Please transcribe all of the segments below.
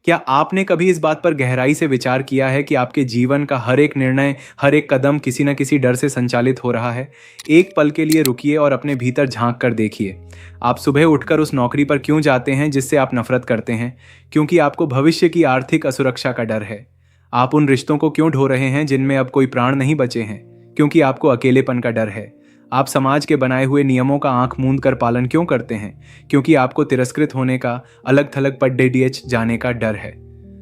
क्या आपने कभी इस बात पर गहराई से विचार किया है कि आपके जीवन का हर एक निर्णय, हर एक कदम किसी न किसी डर से संचालित हो रहा है? एक पल के लिए रुकिए और अपने भीतर झांक कर देखिए। आप सुबह उठकर उस नौकरी पर क्यों जाते हैं जिससे आप नफरत करते हैं? क्योंकि आपको भविष्य की आर्थिक असुरक्षा का डर है। आप उन रिश्तों को क्यों ढो रहे हैं जिनमें अब कोई प्राण नहीं बचे हैं? क्योंकि आपको अकेलेपन का डर है। आप समाज के बनाए हुए नियमों का आंख मूंद कर पालन क्यों करते हैं? क्योंकि आपको तिरस्कृत होने का, अलग थलग पर डीडीएच जाने का डर है।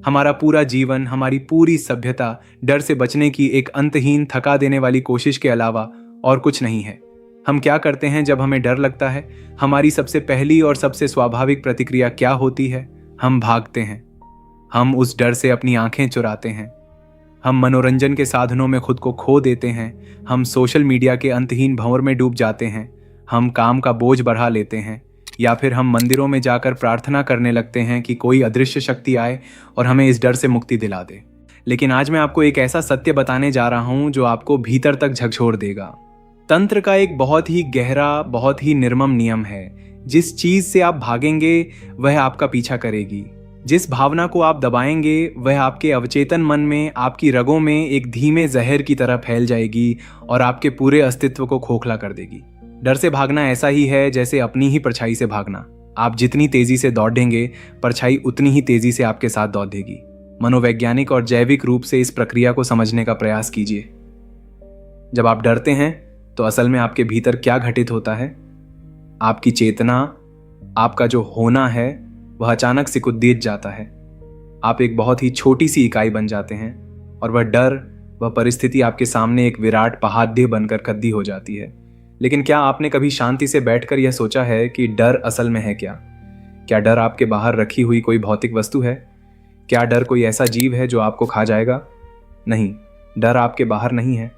हमारा पूरा जीवन, हमारी पूरी सभ्यता डर से बचने की एक अंतहीन, थका देने वाली कोशिश के अलावा और कुछ नहीं है। हम क्या करते हैं जब हमें डर लगता है? हमारी सबसे पहली और सबसे स्वाभाविक प्रतिक्रिया क्या होती है? हम भागते हैं। हम उस डर से अपनी आंखें चुराते हैं। हम मनोरंजन के साधनों में खुद को खो देते हैं। हम सोशल मीडिया के अंतहीन भंवर में डूब जाते हैं। हम काम का बोझ बढ़ा लेते हैं, या फिर हम मंदिरों में जाकर प्रार्थना करने लगते हैं कि कोई अदृश्य शक्ति आए और हमें इस डर से मुक्ति दिला दे। लेकिन आज मैं आपको एक ऐसा सत्य बताने जा रहा हूं जो आपको भीतर तक झकझोर देगा। तंत्र का एक बहुत ही गहरा, बहुत ही निर्मम नियम है। जिस चीज से आप भागेंगे वह आपका पीछा करेगी। जिस भावना को आप दबाएंगे वह आपके अवचेतन मन में, आपकी रगों में एक धीमे जहर की तरह फैल जाएगी और आपके पूरे अस्तित्व को खोखला कर देगी। डर से भागना ऐसा ही है जैसे अपनी ही परछाई से भागना। आप जितनी तेजी से दौड़ेंगे, परछाई उतनी ही तेजी से आपके साथ दौड़ेगी। मनोवैज्ञानिक और जैविक रूप से इस प्रक्रिया को समझने का प्रयास कीजिए। जब आप डरते हैं तो असल में आपके भीतर क्या घटित होता है? आपकी चेतना, आपका जो होना है, वह अचानक से कुंदित जाता है। आप एक बहुत ही छोटी सी इकाई बन जाते हैं और वह डर, वह परिस्थिति आपके सामने एक विराट पहाड़ बनकर खड़ी हो जाती है। लेकिन क्या आपने कभी शांति से बैठकर यह सोचा है कि डर असल में है क्या? क्या डर आपके बाहर रखी हुई कोई भौतिक वस्तु है? क्या डर कोई ऐसा जीव है जो आपको खा जाएगा? नहीं, डर आपके बाहर नहीं है।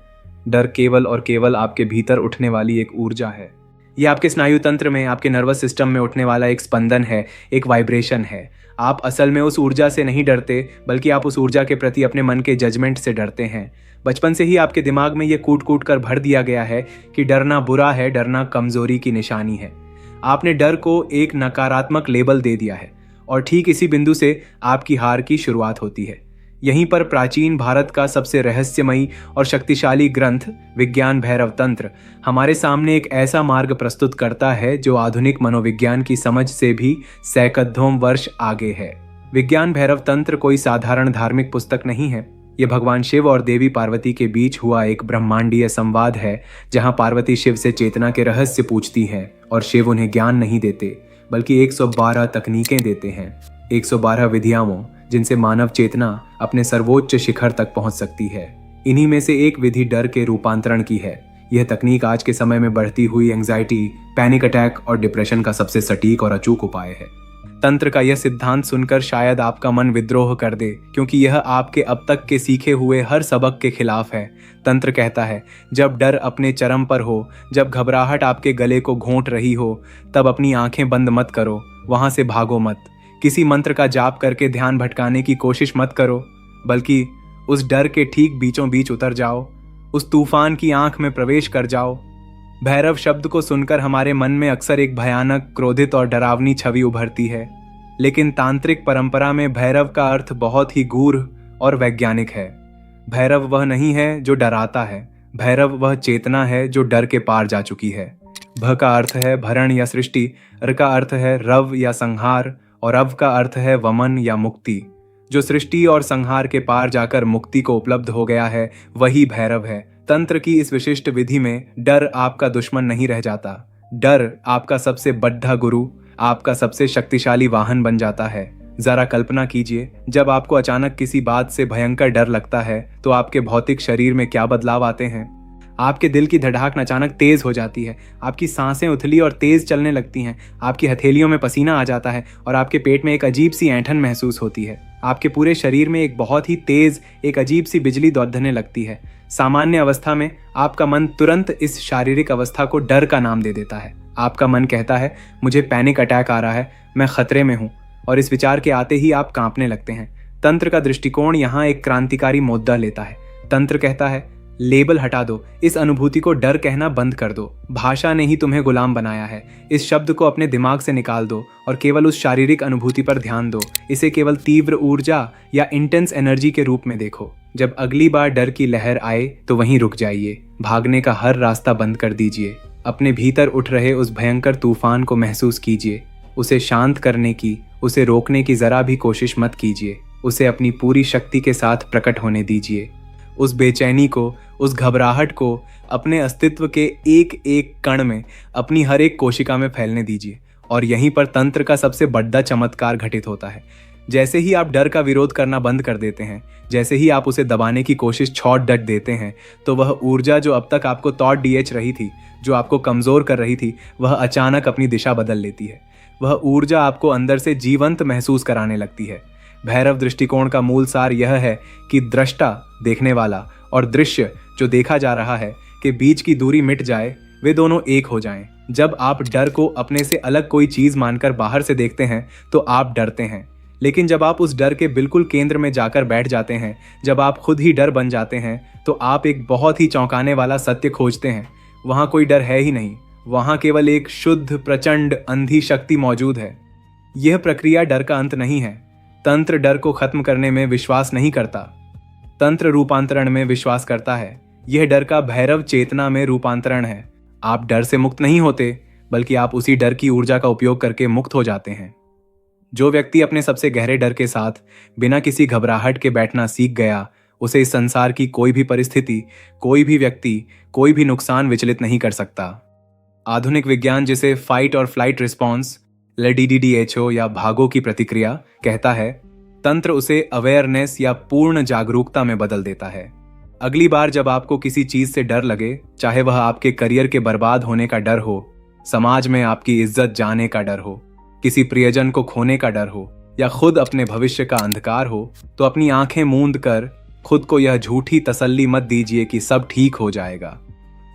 डर केवल और केवल आपके भीतर उठने वाली एक ऊर्जा है। यह आपके स्नायु तंत्र में, आपके नर्वस सिस्टम में उठने वाला एक स्पंदन है, एक वाइब्रेशन है। आप असल में उस ऊर्जा से नहीं डरते, बल्कि आप उस ऊर्जा के प्रति अपने मन के जजमेंट से डरते हैं। बचपन से ही आपके दिमाग में यह कूट कूट कर भर दिया गया है कि डरना बुरा है, डरना कमजोरी की निशानी है। आपने डर को एक नकारात्मक लेबल दे दिया है और ठीक इसी बिंदु से आपकी हार की शुरुआत होती है। यहीं पर प्राचीन भारत का सबसे रहस्यमयी और शक्तिशाली ग्रंथ विज्ञान भैरव तंत्र हमारे सामने एक ऐसा मार्ग प्रस्तुत करता है जो आधुनिक मनोविज्ञान की समझ से भी सैकड़ों वर्ष आगे है। विज्ञान भैरव तंत्र कोई साधारण धार्मिक पुस्तक नहीं है। यह भगवान शिव और देवी पार्वती के बीच हुआ एक ब्रह्मांडीय संवाद है, जहां पार्वती शिव से चेतना के रहस्य पूछती हैं और शिव उन्हें ज्ञान नहीं देते, बल्कि 112 तकनीकें देते हैं। 112 विधियां जिनसे मानव चेतना अपने सर्वोच्च शिखर तक पहुंच सकती है। इन्हीं में से एक विधि डर के रूपांतरण की है। यह तकनीक आज के समय में बढ़ती हुई एंजाइटी, पैनिक अटैक और डिप्रेशन का सबसे सटीक और अचूक उपाय है। तंत्र का यह सिद्धांत सुनकर शायद आपका मन विद्रोह कर दे, क्योंकि यह आपके अब तक के सीखे हुए हर सबक के खिलाफ है। तंत्र कहता है, जब डर अपने चरम पर हो, जब घबराहट आपके गले को घोंट रही हो, तब अपनी आंखें बंद मत करो, वहां से भागो मत। किसी मंत्र का जाप करके ध्यान भटकाने की कोशिश मत करो, बल्कि उस डर के ठीक बीचों बीच उतर जाओ, उस तूफान की आंख में प्रवेश कर जाओ। भैरव शब्द को सुनकर हमारे मन में अक्सर एक भयानक, क्रोधित और डरावनी छवि उभरती है, लेकिन तांत्रिक परंपरा में भैरव का अर्थ बहुत ही गूढ़ और वैज्ञानिक है। भैरव वह नहीं है जो डराता है, भैरव वह चेतना है जो डर के पार जा चुकी है। भ का अर्थ है भरण या सृष्टि, र का अर्थ है रव या संहार, और अव का अर्थ है वमन या मुक्ति। जो सृष्टि और संहार के पार जाकर मुक्ति को उपलब्ध हो गया है, वही भैरव है। तंत्र की इस विशिष्ट विधि में डर आपका दुश्मन नहीं रह जाता। डर आपका सबसे बड्ढा गुरु, आपका सबसे शक्तिशाली वाहन बन जाता है। जरा कल्पना कीजिए, जब आपको अचानक किसी बात से भयंकर डर लगता है तो आपके भौतिक शरीर में क्या बदलाव आते हैं। आपके दिल की धड़ाक अचानक तेज हो जाती है, आपकी सांसें उथली और तेज चलने लगती हैं, आपकी हथेलियों में पसीना आ जाता है और आपके पेट में एक अजीब सी ऐंठन महसूस होती है। आपके पूरे शरीर में एक बहुत ही तेज, एक अजीब सी बिजली दौड़ने लगती है। सामान्य अवस्था में आपका मन तुरंत इस शारीरिक अवस्था को डर का नाम दे देता है। आपका मन कहता है, मुझे पैनिक अटैक आ रहा है, मैं खतरे में हूँ, और इस विचार के आते ही आप कांपने लगते हैं। तंत्र का दृष्टिकोण यहाँ एक क्रांतिकारी मुद्दा लेता है। तंत्र कहता है, लेबल हटा दो, इस अनुभूति को डर कहना बंद कर दो। भाषा ने ही तुम्हें गुलाम बनाया है। इस शब्द को अपने दिमाग से निकाल दो और केवल उस शारीरिक अनुभूति पर ध्यान दो। इसे केवल तीव्र ऊर्जा या इंटेंस एनर्जी के रूप में देखो। जब अगली बार डर की लहर आए तो वहीं रुक जाइए। भागने का हर रास्ता बंद कर दीजिए। अपने भीतर उठ रहे उस भयंकर तूफान को महसूस कीजिए। उसे शांत करने की, उसे रोकने की जरा भी कोशिश मत कीजिए। उसे अपनी पूरी शक्ति के साथ प्रकट होने दीजिए। उस बेचैनी को, उस घबराहट को अपने अस्तित्व के एक एक कण में, अपनी हर एक कोशिका में फैलने दीजिए। और यहीं पर तंत्र का सबसे बड़ा चमत्कार घटित होता है। जैसे ही आप डर का विरोध करना बंद कर देते हैं, जैसे ही आप उसे दबाने की कोशिश छोड़ डट देते हैं, तो वह ऊर्जा जो अब तक आपको तोड़ डीएच रही थी, जो आपको कमजोर कर रही थी, वह अचानक अपनी दिशा बदल लेती है। वह ऊर्जा आपको अंदर से जीवंत महसूस कराने लगती है। भैरव दृष्टिकोण का मूल सार यह है कि दृष्टा, देखने वाला, और दृश्य, जो देखा जा रहा है, के बीच की दूरी मिट जाए, वे दोनों एक हो जाएं। जब आप डर को अपने से अलग कोई चीज मानकर बाहर से देखते हैं तो आप डरते हैं, लेकिन जब आप उस डर के बिल्कुल केंद्र में जाकर बैठ जाते हैं, जब आप खुद ही डर बन जाते हैं, तो आप एक बहुत ही चौंकाने वाला सत्य खोजते हैं। वहां कोई डर है ही नहीं, वहां केवल एक शुद्ध, प्रचंड, अंधी शक्ति मौजूद है। यह प्रक्रिया डर का अंत नहीं है। तंत्र डर को खत्म करने में विश्वास नहीं करता, तंत्र रूपांतरण में विश्वास करता है। यह डर का भैरव चेतना में रूपांतरण है। आप डर से मुक्त नहीं होते, बल्कि आप उसी डर की ऊर्जा का उपयोग करके मुक्त हो जाते हैं। जो व्यक्ति अपने सबसे गहरे डर के साथ बिना किसी घबराहट के बैठना सीख गया, उसे इस संसार की कोई भी परिस्थिति, कोई भी व्यक्ति, कोई भी नुकसान विचलित नहीं कर सकता। आधुनिक विज्ञान जिसे फाइट और फ्लाइट रिस्पॉन्स, LDDDHO या भागो की प्रतिक्रिया कहता है, तंत्र उसे अवेयरनेस या पूर्ण जागरूकता में बदल देता है। अगली बार जब आपको किसी चीज से डर लगे, चाहे वह आपके करियर के बर्बाद होने का डर हो, समाज में आपकी इज्जत जाने का डर हो, किसी प्रियजन को खोने का डर हो, या खुद अपने भविष्य का अंधकार हो, तो अपनी आंखें मूंद कर खुद को यह झूठी तसल्ली मत दीजिए कि सब ठीक हो जाएगा।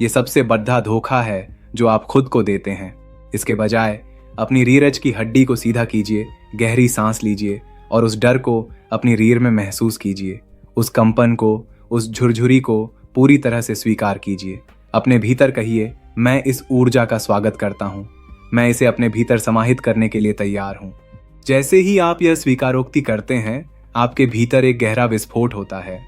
ये सबसे बड़ा धोखा है जो आप खुद को देते हैं। इसके बजाय अपनी रीरज की हड्डी को सीधा कीजिए, गहरी सांस लीजिए और उस डर को अपनी रीढ़ में महसूस कीजिए। उस कंपन को, उस झुरझुरी को पूरी तरह से स्वीकार कीजिए। अपने भीतर कहिए, मैं इस ऊर्जा का स्वागत करता हूँ, मैं इसे अपने भीतर समाहित करने के लिए तैयार हूँ। जैसे ही आप यह स्वीकारोक्ति करते हैं, आपके भीतर एक गहरा विस्फोट होता है।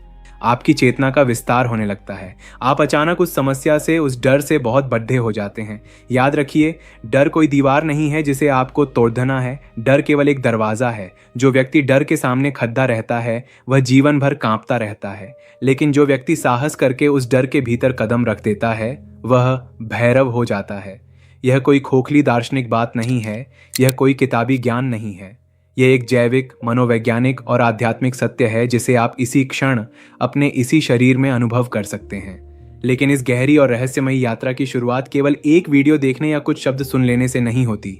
आपकी चेतना का विस्तार होने लगता है। आप अचानक उस समस्या से, उस डर से बहुत बड्ढे हो जाते हैं। याद रखिए, डर कोई दीवार नहीं है जिसे आपको तोड़ना है। डर केवल एक दरवाजा है। जो व्यक्ति डर के सामने खड़ा रहता है, वह जीवन भर कांपता रहता है। लेकिन जो व्यक्ति साहस करके उस डर के भीतर कदम रख देता है, वह भैरव हो जाता है। यह कोई खोखली दार्शनिक बात नहीं है, यह कोई किताबी ज्ञान नहीं है। यह एक जैविक, मनोवैज्ञानिक और आध्यात्मिक सत्य है जिसे आप इसी क्षण अपने इसी शरीर में अनुभव कर सकते हैं। लेकिन इस गहरी और रहस्यमयी यात्रा की शुरुआत केवल एक वीडियो देखने या कुछ शब्द सुन लेने से नहीं होती।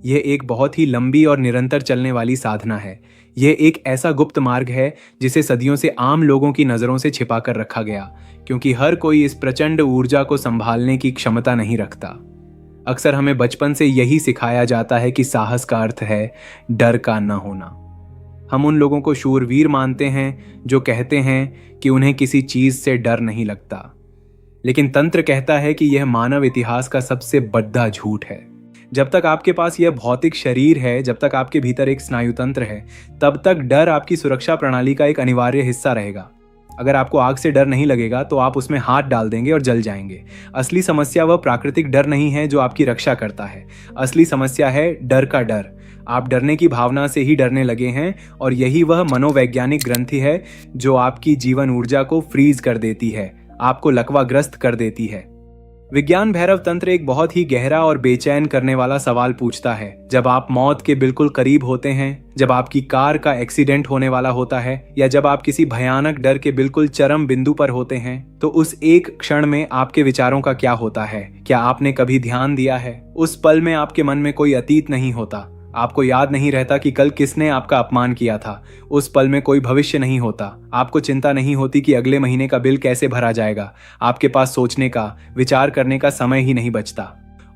यह एक बहुत ही लंबी और निरंतर चलने वाली साधना है। यह एक ऐसा गुप्त मार्ग है जिसे सदियों से आम लोगों की नज़रों से छिपा कर रखा गया, क्योंकि हर कोई इस प्रचंड ऊर्जा को संभालने की क्षमता नहीं रखता। अक्सर हमें बचपन से यही सिखाया जाता है कि साहस का अर्थ है डर का न होना। हम उन लोगों को शूरवीर मानते हैं जो कहते हैं कि उन्हें किसी चीज से डर नहीं लगता। लेकिन तंत्र कहता है कि यह मानव इतिहास का सबसे बड़ा झूठ है। जब तक आपके पास यह भौतिक शरीर है, जब तक आपके भीतर एक स्नायु तंत्र है, तब तक डर आपकी सुरक्षा प्रणाली का एक अनिवार्य हिस्सा रहेगा। अगर आपको आग से डर नहीं लगेगा तो आप उसमें हाथ डाल देंगे और जल जाएंगे। असली समस्या वह प्राकृतिक डर नहीं है जो आपकी रक्षा करता है। असली समस्या है डर का डर। आप डरने की भावना से ही डरने लगे हैं, और यही वह मनोवैज्ञानिक ग्रंथि है जो आपकी जीवन ऊर्जा को फ्रीज कर देती है, आपको लकवाग्रस्त कर देती है। विज्ञान भैरव तंत्र एक बहुत ही गहरा और बेचैन करने वाला सवाल पूछता है। जब आप मौत के बिल्कुल करीब होते हैं, जब आपकी कार का एक्सीडेंट होने वाला होता है, या जब आप किसी भयानक डर के बिल्कुल चरम बिंदु पर होते हैं, तो उस एक क्षण में आपके विचारों का क्या होता है? क्या आपने कभी ध्यान दिया है? उस पल में आपके मन में कोई अतीत नहीं होता। आपको याद नहीं रहता कि कल किसने आपका अपमान किया था। उस पल में कोई भविष्य नहीं होता। आपको चिंता नहीं होती कि अगले महीने का बिल कैसे भरा जाएगा। आपके पास सोचने का, विचार करने का समय ही नहीं बचता।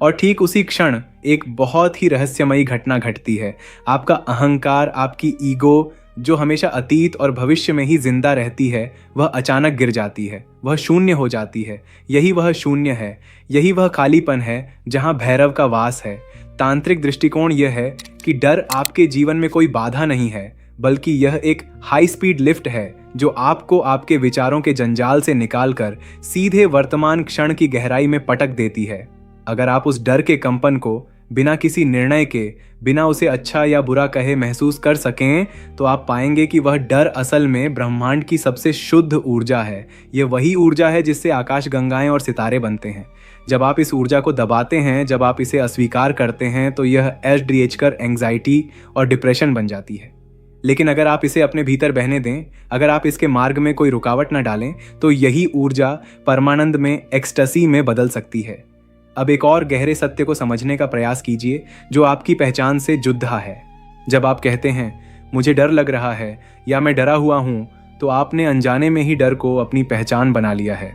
और ठीक उसी क्षण एक बहुत ही रहस्यमयी घटना घटती है। आपका अहंकार, आपकी ईगो, जो हमेशा अतीत और भविष्य में ही जिंदा रहती है, वह अचानक गिर जाती है, वह शून्य हो जाती है। यही वह शून्य है, यही वह खालीपन है जहां भैरव का वास है। तांत्रिक दृष्टिकोण यह है कि डर आपके जीवन में कोई बाधा नहीं है, बल्कि यह एक हाई स्पीड लिफ्ट है जो आपको आपके विचारों के जंजाल से निकालकर सीधे वर्तमान क्षण की गहराई में पटक देती है। अगर आप उस डर के कंपन को बिना किसी निर्णय के, बिना उसे अच्छा या बुरा कहे महसूस कर सकें, तो आप पाएंगे कि वह डर असल में ब्रह्मांड की सबसे शुद्ध ऊर्जा है। यह वही ऊर्जा है जिससे आकाश गंगाएं और सितारे बनते हैं। जब आप इस ऊर्जा को दबाते हैं, जब आप इसे अस्वीकार करते हैं, तो यह एसडीएच कर एंग्जाइटी और डिप्रेशन बन जाती है। लेकिन अगर आप इसे अपने भीतर बहने दें, अगर आप इसके मार्ग में कोई रुकावट न डालें, तो यही ऊर्जा परमानंद में, एक्सटसी में बदल सकती है। अब एक और गहरे सत्य को समझने का प्रयास कीजिए जो आपकी पहचान से जुदा है। जब आप कहते हैं मुझे डर लग रहा है या मैं डरा हुआ हूं, तो आपने अनजाने में ही डर को अपनी पहचान बना लिया है।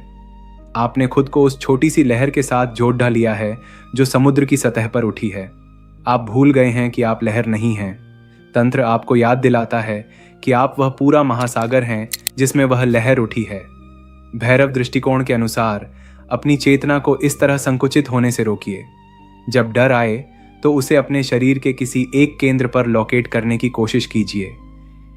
आपने खुद को उस छोटी सी लहर के साथ जोड़ डाल लिया है जो समुद्र की सतह पर उठी है। आप भूल गए हैं कि आप लहर नहीं हैं। तंत्र आपको याद दिलाता है कि आप वह पूरा महासागर हैं जिसमें वह लहर उठी है। भैरव दृष्टिकोण के अनुसार अपनी चेतना को इस तरह संकुचित होने से रोकिए। जब डर आए तो उसे अपने शरीर के किसी एक केंद्र पर लोकेट करने की कोशिश कीजिए।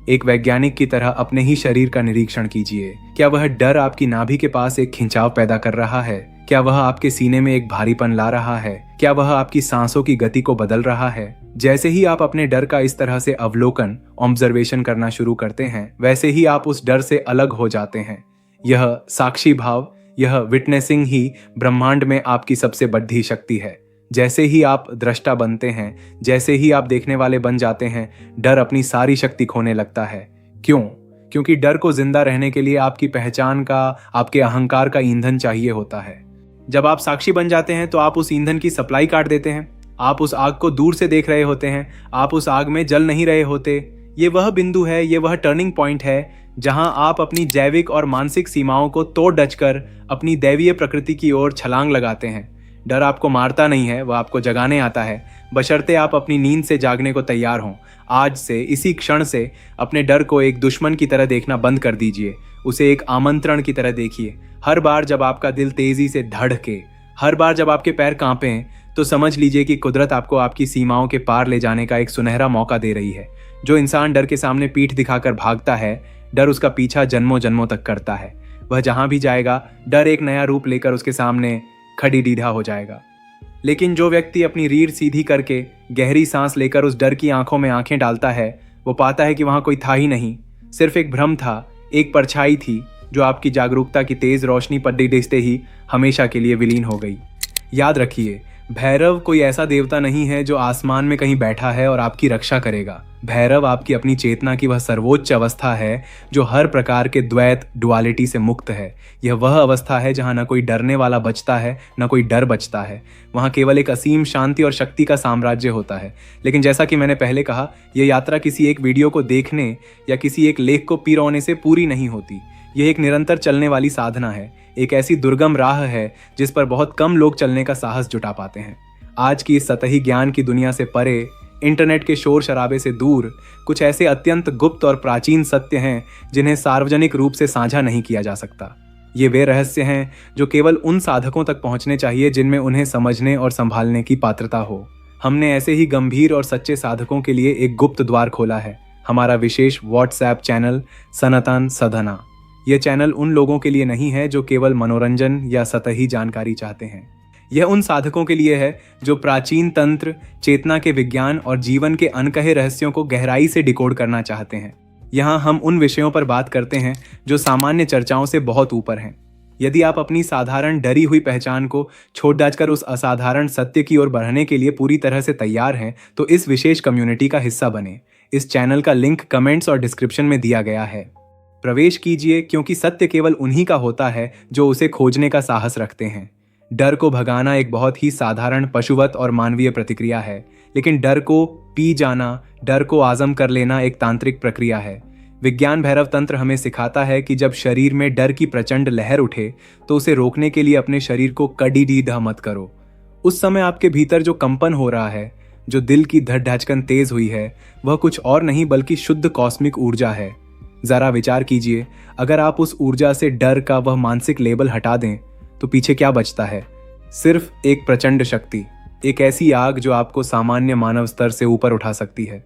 एक वैज्ञानिक की तरह अपने ही शरीर का निरीक्षण कीजिए। क्या वह डर आपकी नाभि के पास एक खिंचाव पैदा कर रहा है? क्या वह आपके सीने में एक भारीपन ला रहा है? क्या वह आपकी सांसों की गति को बदल रहा है? जैसे ही आप अपने डर का इस तरह से अवलोकन, ऑब्जर्वेशन करना शुरू करते हैं, वैसे ही आप उस डर से अलग हो जाते हैं। यह साक्षी भाव, यह विटनेसिंग ही ब्रह्मांड में आपकी सबसे बड़ी शक्ति है। जैसे ही आप दृष्टा बनते हैं, जैसे ही आप देखने वाले बन जाते हैं, डर अपनी सारी शक्ति खोने लगता है। क्यों? क्योंकि डर को जिंदा रहने के लिए आपकी पहचान का, आपके अहंकार का ईंधन चाहिए होता है। जब आप साक्षी बन जाते हैं तो आप उस ईंधन की सप्लाई काट देते हैं। आप उस आग को दूर से देख रहे होते हैं, आप उस आग में जल नहीं रहे होते। ये वह बिंदु है, ये वह टर्निंग पॉइंट है जहां आप अपनी जैविक और मानसिक सीमाओं को तोड़ डचकर अपनी दैवीय प्रकृति की ओर छलांग लगाते हैं। डर आपको मारता नहीं है, वह आपको जगाने आता है, बशर्ते आप अपनी नींद से जागने को तैयार हों। आज से, इसी क्षण से अपने डर को एक दुश्मन की तरह देखना बंद कर दीजिए। उसे एक आमंत्रण की तरह देखिए। हर बार जब आपका दिल तेजी से धड़के, हर बार जब आपके पैर कांपें, तो समझ लीजिए कि कुदरत आपको आपकी सीमाओं के पार ले जाने का एक सुनहरा मौका दे रही है। जो इंसान डर के सामने पीठ दिखाकर भागता है, डर उसका पीछा जन्मों जन्मों तक करता है। वह जहां भी जाएगा, डर एक नया रूप लेकर उसके सामने खड़ी डीढ़ा हो जाएगा। लेकिन जो व्यक्ति अपनी रीढ़ सीधी करके गहरी सांस लेकर उस डर की आंखों में आंखें डालता है, वो पाता है कि वहां कोई था ही नहीं, सिर्फ एक भ्रम था, एक परछाई थी जो आपकी जागरूकता की तेज रोशनी पर डिसते ही हमेशा के लिए विलीन हो गई। याद रखिए, भैरव कोई ऐसा देवता नहीं है जो आसमान में कहीं बैठा है और आपकी रक्षा करेगा। भैरव आपकी अपनी चेतना की वह सर्वोच्च अवस्था है जो हर प्रकार के द्वैत, डुअलिटी से मुक्त है। यह वह अवस्था है जहां न कोई डरने वाला बचता है, न कोई डर बचता है। वहां केवल एक असीम शांति और शक्ति का साम्राज्य होता है। लेकिन जैसा कि मैंने पहले कहा, यह यात्रा किसी एक वीडियो को देखने या किसी एक लेख को पिरोने से पूरी नहीं होती। यह एक निरंतर चलने वाली साधना है, एक ऐसी दुर्गम राह है जिस पर बहुत कम लोग चलने का साहस जुटा पाते हैं। आज की इस सतही ज्ञान की दुनिया से परे, इंटरनेट के शोर शराबे से दूर, कुछ ऐसे अत्यंत गुप्त और प्राचीन सत्य हैं जिन्हें सार्वजनिक रूप से साझा नहीं किया जा सकता। ये वे रहस्य हैं जो केवल उन साधकों तक पहुंचने चाहिए जिनमें उन्हें समझने और संभालने की पात्रता हो। हमने ऐसे ही गंभीर और सच्चे साधकों के लिए एक गुप्त द्वार खोला है, हमारा विशेष व्हाट्सएप चैनल सनातन साधना। यह चैनल उन लोगों के लिए नहीं है जो केवल मनोरंजन या सतही जानकारी चाहते हैं। यह उन साधकों के लिए है जो प्राचीन तंत्र, चेतना के विज्ञान और जीवन के अनकहे रहस्यों को गहराई से डिकोड करना चाहते हैं। यहाँ हम उन विषयों पर बात करते हैं जो सामान्य चर्चाओं से बहुत ऊपर हैं। यदि आप अपनी साधारण डरी हुई पहचान को छोड़ डालकर उस असाधारण सत्य की ओर बढ़ने के लिए पूरी तरह से तैयार हैं, तो इस विशेष कम्युनिटी का हिस्सा बने। इस चैनल का लिंक कमेंट्स और डिस्क्रिप्शन में दिया गया है। प्रवेश कीजिए, क्योंकि सत्य केवल उन्हीं का होता है जो उसे खोजने का साहस रखते हैं। डर को भगाना एक बहुत ही साधारण पशुवत और मानवीय प्रतिक्रिया है, लेकिन डर को पी जाना, डर को आज़म कर लेना एक तांत्रिक प्रक्रिया है। विज्ञान भैरव तंत्र हमें सिखाता है कि जब शरीर में डर की प्रचंड लहर उठे, तो उसे रोकने के लिए अपने शरीर को कड़ी डीढ़ा मत करो। उस समय आपके भीतर जो कंपन हो रहा है, जो दिल की धड़धड़कन तेज हुई है, वह कुछ और नहीं बल्कि शुद्ध कॉस्मिक ऊर्जा है। जरा विचार कीजिए, अगर आप उस ऊर्जा से डर का वह मानसिक लेबल हटा दें तो पीछे क्या बचता है? सिर्फ एक प्रचंड शक्ति, एक ऐसी आग जो आपको सामान्य मानव स्तर से ऊपर उठा सकती है।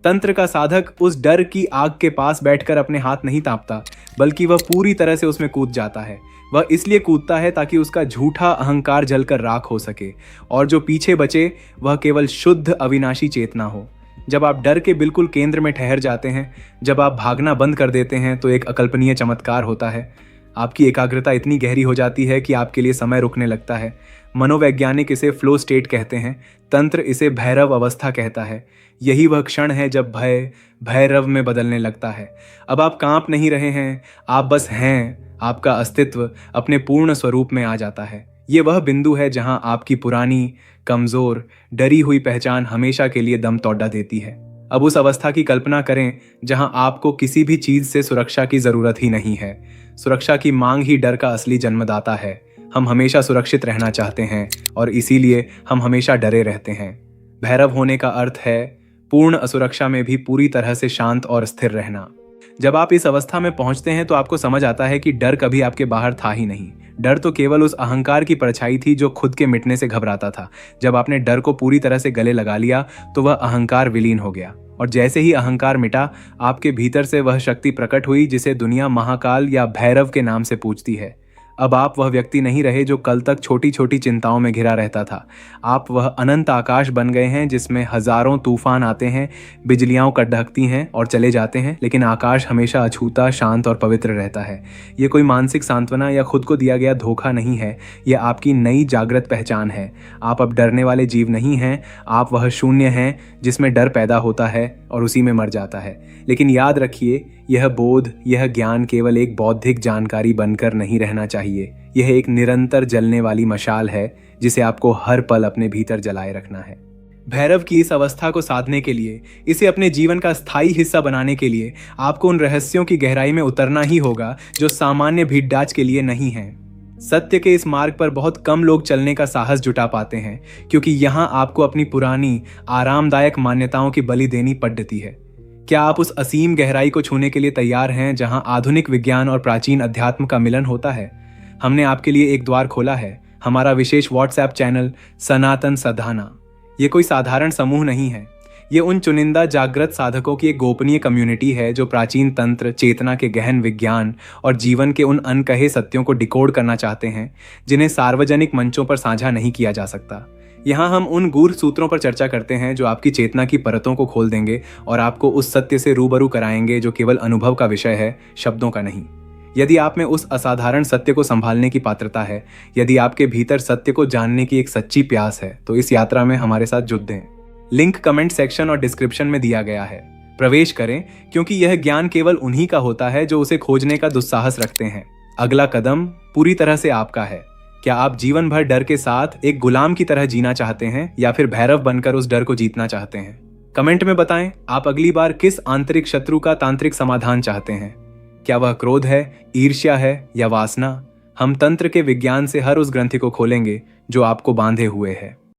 तंत्र का साधक उस डर की आग के पास बैठकर अपने हाथ नहीं तापता, बल्कि वह पूरी तरह से उसमें कूद जाता है। वह इसलिए कूदता है ताकि उसका झूठा अहंकार जलकर राख हो सके और जो पीछे बचे वह केवल शुद्ध अविनाशी चेतना हो। जब आप डर के बिल्कुल केंद्र में ठहर जाते हैं, जब आप भागना बंद कर देते हैं, तो एक अकल्पनीय चमत्कार होता है। आपकी एकाग्रता इतनी गहरी हो जाती है कि आपके लिए समय रुकने लगता है। मनोवैज्ञानिक इसे फ्लो स्टेट कहते हैं, तंत्र इसे भैरव अवस्था कहता है। यही वह क्षण है जब भय भैरव में बदलने लगता है। अब आप कांप नहीं रहे हैं, आप बस हैं। आपका अस्तित्व अपने पूर्ण स्वरूप में आ जाता है। ये वह बिंदु है जहां आपकी पुरानी, कमजोर, डरी हुई पहचान हमेशा के लिए दम तोड़ देती है। अब उस अवस्था की कल्पना करें जहां आपको किसी भी चीज से सुरक्षा की जरूरत ही नहीं है। सुरक्षा की मांग ही डर का असली जन्मदाता है। हम हमेशा सुरक्षित रहना चाहते हैं और इसीलिए हम हमेशा डरे रहते हैं। भैरव होने का अर्थ है पूर्ण असुरक्षा में भी पूरी तरह से शांत और स्थिर रहना। जब आप इस अवस्था में पहुंचते हैं तो आपको समझ आता है कि डर कभी आपके बाहर था ही नहीं। डर तो केवल उस अहंकार की परछाई थी जो खुद के मिटने से घबराता था। जब आपने डर को पूरी तरह से गले लगा लिया तो वह अहंकार विलीन हो गया, और जैसे ही अहंकार मिटा, आपके भीतर से वह शक्ति प्रकट हुई जिसे दुनिया महाकाल या भैरव के नाम से पूजती है। अब आप वह व्यक्ति नहीं रहे जो कल तक छोटी छोटी चिंताओं में घिरा रहता था। आप वह अनंत आकाश बन गए हैं जिसमें हजारों तूफान आते हैं, बिजलियां कड़कती हैं और चले जाते हैं, लेकिन आकाश हमेशा अछूता, शांत और पवित्र रहता है। ये कोई मानसिक सांत्वना या खुद को दिया गया धोखा नहीं है, यह आपकी नई जागृत पहचान है। आप अब डरने वाले जीव नहीं हैं, आप वह शून्य हैं जिसमें डर पैदा होता है और उसी में मर जाता है। लेकिन याद रखिए, यह बोध, यह ज्ञान केवल एक बौद्धिक जानकारी बनकर नहीं रहना चाहिए। यह एक निरंतर जलने वाली मशाल है जिसे आपको हर पल अपने भीतर जलाए रखना है। भैरव की इस अवस्था को साधने के लिए, इसे अपने जीवन का स्थायी हिस्सा बनाने के लिए आपको उन रहस्यों की गहराई में उतरना ही होगा जो सामान्य भीड़डाच के लिए नहीं हैं। सत्य के इस मार्ग पर बहुत कम लोग चलने का साहस जुटा पाते हैं, क्योंकि यहाँ आपको अपनी पुरानी आरामदायक मान्यताओं की बलि देनी पड़ती है। क्या आप उस असीम गहराई को छूने के लिए तैयार हैं जहां आधुनिक विज्ञान और प्राचीन अध्यात्म का मिलन होता है? हमने आपके लिए एक द्वार खोला है, हमारा विशेष व्हाट्सएप चैनल सनातन साधना। ये कोई साधारण समूह नहीं है, ये उन चुनिंदा जागृत साधकों की एक गोपनीय कम्युनिटी है जो प्राचीन तंत्र, चेतना के गहन विज्ञान और जीवन के उन अनकहे सत्यों को डिकोड करना चाहते हैं जिन्हें सार्वजनिक मंचों पर साझा नहीं किया जा सकता। यहाँ हम उन गूढ़ सूत्रों पर चर्चा करते हैं जो आपकी चेतना की परतों को खोल देंगे और आपको उस सत्य से रूबरू कराएंगे जो केवल अनुभव का विषय है, शब्दों का नहीं। यदि आप में उस असाधारण सत्य को संभालने की पात्रता है, यदि आपके भीतर सत्य को जानने की एक सच्ची प्यास है, तो इस यात्रा में हमारे साथ जुड़ दें। लिंक कमेंट सेक्शन और डिस्क्रिप्शन में दिया गया है। प्रवेश करें, क्योंकि यह ज्ञान केवल उन्हीं का होता है जो उसे खोजने का दुस्साहस रखते हैं। अगला कदम पूरी तरह से आपका है। क्या आप जीवन भर डर के साथ एक गुलाम की तरह जीना चाहते हैं या फिर भैरव बनकर उस डर को जीतना चाहते हैं? कमेंट में बताएं, आप अगली बार किस आंतरिक शत्रु का तांत्रिक समाधान चाहते हैं? क्या वह क्रोध है, ईर्ष्या है या वासना? हम तंत्र के विज्ञान से हर उस ग्रंथि को खोलेंगे जो आपको बांधे हुए है।